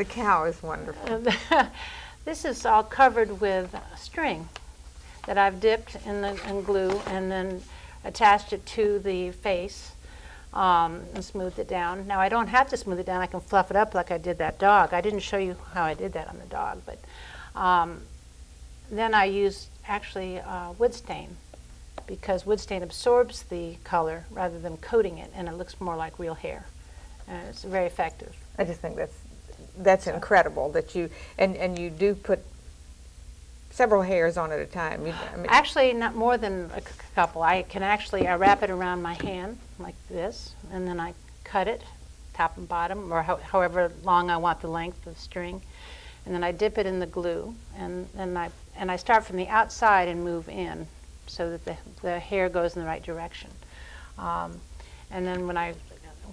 The cow is wonderful. This is all covered with string that I've dipped in glue and then attached it to the face and smoothed it down. Now I don't have to smooth it down. I can fluff it up like I did that dog. I didn't show you how I did that on the dog, but then I used actually wood stain, because wood stain absorbs the color rather than coating it, and it looks more like real hair. And it's very effective. I just think that's incredible that you and you do put several hairs on at a time. I mean, actually, not more than a couple. I wrap it around my hand like this, and then I cut it top and bottom, or however long I want the length of string, and then I dip it in the glue, and I start from the outside and move in, so that the hair goes in the right direction. And then when I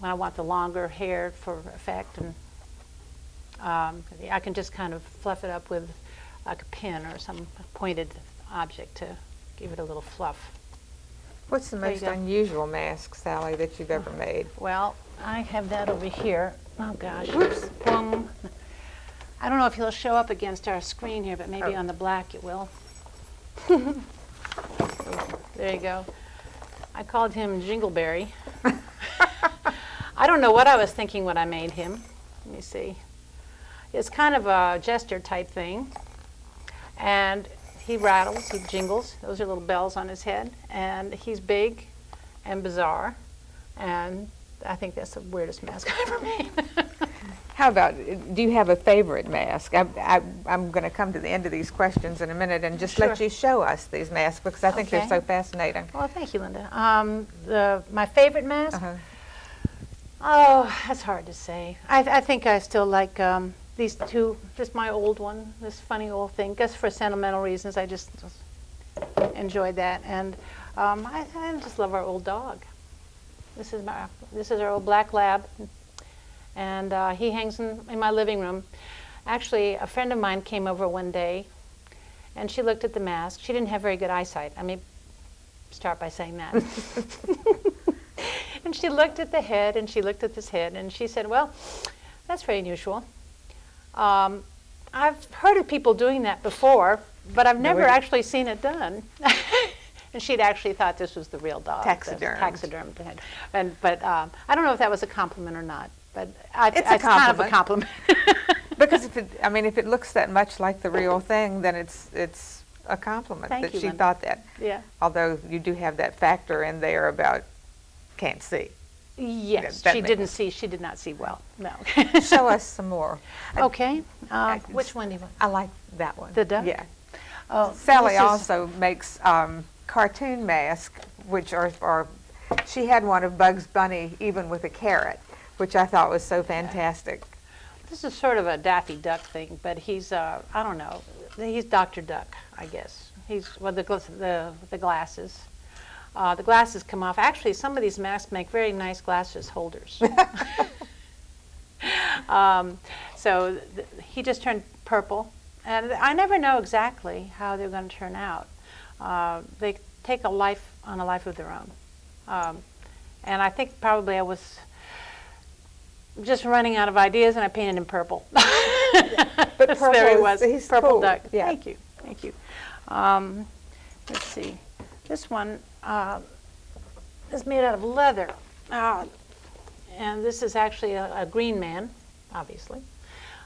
want the longer hair for effect, and I can just kind of fluff it up with like a pin or some pointed object to give it a little fluff. What's the most unusual mask, Sally, that you've ever made? Well, I have that over here. Oh gosh. Whoops. Boom. I don't know if he'll show up against our screen here, but maybe on the black it will. There you go. I called him Jingleberry. I don't know what I was thinking when I made him. Let me see. It's kind of a jester type thing. And he rattles, he jingles. Those are little bells on his head. And he's big and bizarre. And I think that's the weirdest mask I ever made. How about, do you have a favorite mask? I'm going to come to the end of these questions in a minute and just let you show us these masks, because I think they're so fascinating. Well, thank you, Linda. My favorite mask? Oh, that's hard to say. I think I still like these two, just my old one, this funny old thing. Just for sentimental reasons, I just enjoyed that. And I just love our old dog. This is our old black lab. And he hangs in my living room. Actually, a friend of mine came over one day, and she looked at the mask. She didn't have very good eyesight. I may start by saying that. And she looked at the head, and she looked at this head, and she said, well, that's very unusual. I've heard of people doing that before, but I've never actually seen it done. And she'd actually thought this was the real dog. Taxidermed head. But I don't know if that was a compliment or not. But it's kind of a compliment. Because if it looks that much like the real thing, then it's a compliment that she thought that. Yeah. Although you do have that factor in there about can't see. Yes, she did not see well. No. Show us some more. Okay. Which one do you want? I like that one. The duck? Yeah. Oh, Sally also makes cartoon masks, which are. She had one of Bugs Bunny, even with a carrot, which I thought was so fantastic. This is sort of a Daffy Duck thing, but he's I don't know. He's Dr. Duck, I guess. He's the glasses. The glasses come off. Actually, some of these masks make very nice glasses holders. So he just turned purple, and I never know exactly how they're going to turn out. They take a life of their own, and I think probably I was just running out of ideas, and I painted him purple. But purple, there he was, purple cool. duck. Yeah. Thank you. Let's see. This one is made out of leather, and this is actually a green man, obviously.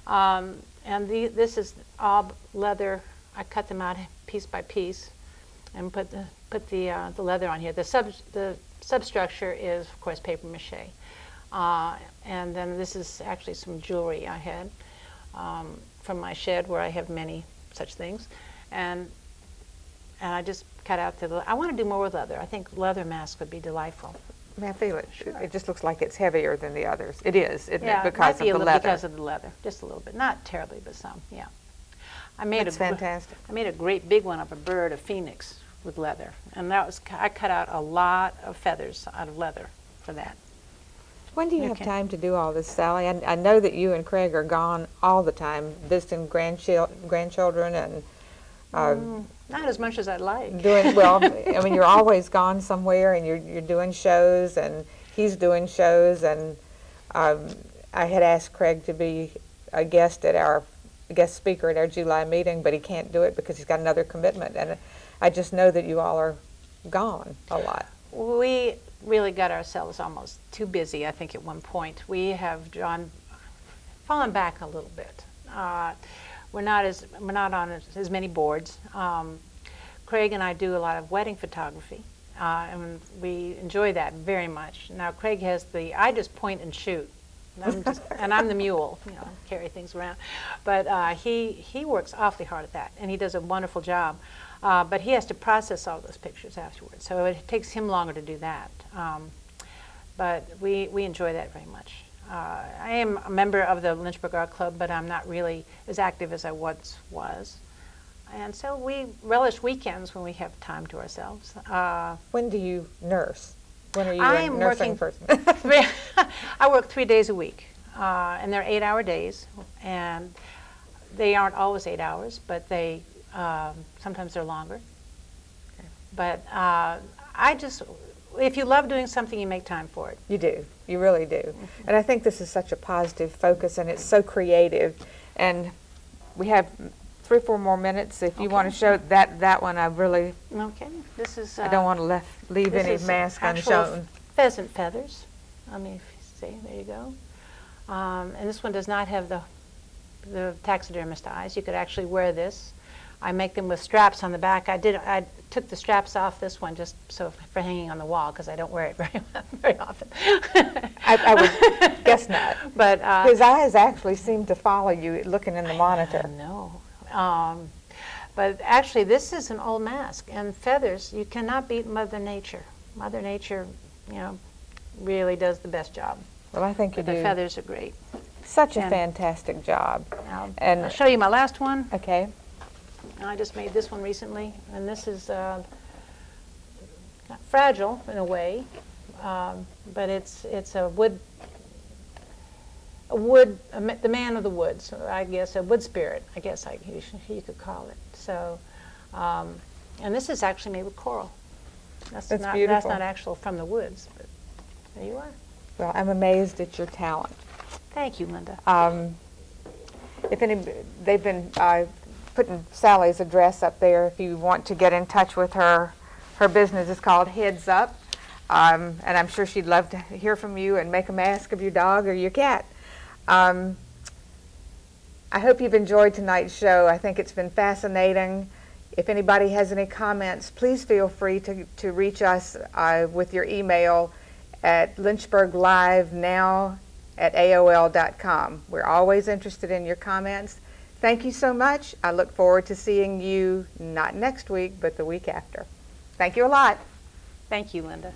And this is all leather. I cut them out piece by piece, and put the leather on here. The substructure is, of course, paper mache. And then this is actually some jewelry I had from my shed, where I have many such things, and I just cut out I want to do more with leather. I think leather masks would be delightful. May I feel it? Sure. It just looks like it's heavier than the others. It is, isn't it? Because of the leather. Because of the leather, just a little bit, not terribly, but some. Yeah. That's fantastic. I made a great big one of a bird, a phoenix, with leather, and I cut out a lot of feathers out of leather for that. When do you have time to do all this, Sally? I know that you and Craig are gone all the time, visiting grandchildren and not as much as I'd like. You're always gone somewhere, and you're doing shows, and he's doing shows, and I had asked Craig to be a guest speaker at our July meeting, but he can't do it because he's got another commitment. And I just know that you all are gone a lot. We really got ourselves almost too busy, I think, at one point. We have fallen back a little bit. We're not on as many boards. Craig and I do a lot of wedding photography, and we enjoy that very much. Now Craig has I just point and shoot, and I'm the mule, carry things around. But he works awfully hard at that, and he does a wonderful job. But he has to process all those pictures afterwards, so it takes him longer to do that. But we enjoy that very much. I am a member of the Lynchburg Art Club, but I'm not really as active as I once was. And so we relish weekends when we have time to ourselves. When do you nurse? When are you I a am nursing working person? I work 3 days a week, and they're 8-hour days, and they aren't always 8 hours, but sometimes they're longer. But if you love doing something, you make time for it. You do. You really do. And I think this is such a positive focus, and it's so creative. And we have 3 or 4 more minutes. If you want to show that one, I really... Okay. This is... I don't want to leave any mask unshown. Pheasant feathers. Let me see. There you go. And this one does not have the taxidermist eyes. You could actually wear this. I make them with straps on the back. I took the straps off this one just for hanging on the wall, because I don't wear it very often. I would guess not. But his eyes actually seem to follow you looking in the monitor. No. But actually, this is an old mask, and feathers, you cannot beat Mother Nature. Mother Nature, really does the best job. Well, I think you do. The feathers are great. Such a fantastic job. I'll show you my last one. Okay. I just made this one recently, and this is fragile in a way, but it's a the man of the woods, or I guess a wood spirit, I guess you could call it. So, and this is actually made with coral. That's beautiful. That's not actual from the woods, but there you are. Well, I'm amazed at your talent. Thank you, Linda. They've been putting Sally's address up there if you want to get in touch with her. Her business is called Heads Up, and I'm sure she'd love to hear from you and make a mask of your dog or your cat. I hope you've enjoyed tonight's show. I think it's been fascinating. If anybody has any comments, please feel free to reach us with your email at lynchburglivenow@aol.com. We're always interested in your comments. Thank you so much. I look forward to seeing you not next week, but the week after. Thank you a lot. Thank you, Linda.